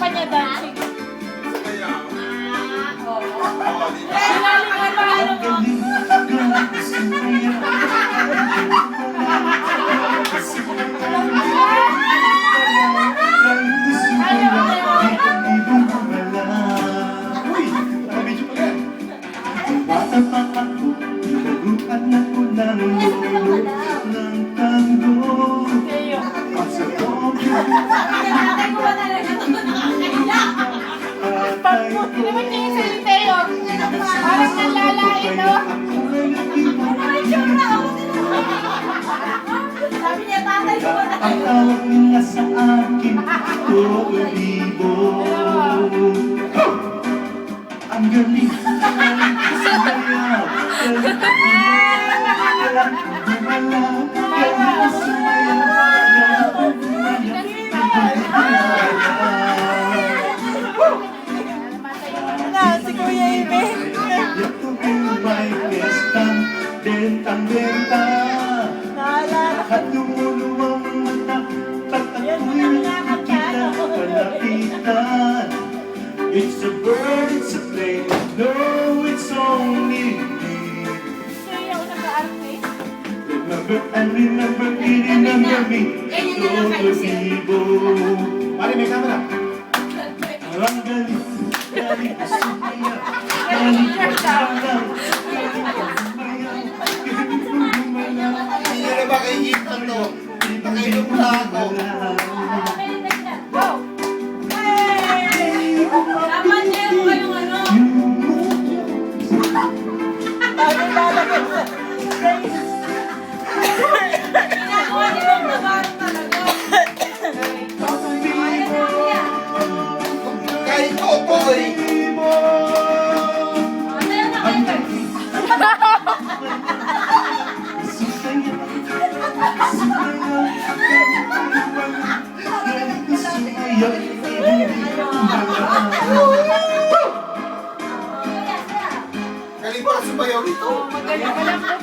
kanya dancing. Kaya. Oo. Di ba? Sinaling nga ba ano mo? Bata pa ako, tinaguan ako ng lolo ng tango. Kayo. Sa tokyo, Tatay ko ba talaga ito? Nakakaya. Pagput. Hindi naman niya yung saliteo. Parang nalalain, no? Ay, sure na. Sabi niya, tatay ko ba ang talaga? tawag nila sa akin, Olivo. Ang galing, galing ko sumayaw, galing ko Si Kuya Ibe. yato may pestang bentang-benta. At lumuluwang mata, patakoy nakikita palapitan. It's a bird, it's a plane, no, it's only me. Siya yung nag-arte. Remember and remember, remember me. Olivo. Pare, may camera. Ang galing, galing ko sumaya, galing ko sumayaw, galing ko gumalaw. Hindi na ba kay Hito to? Nakainom na ako. Go! Dapat niya mo kayong ano. Ginagawa ni Bang Navarro talaga. Kay Totoy. Ano yan na kayo? Galing pala sumayaw nito. Magaling ka lang po.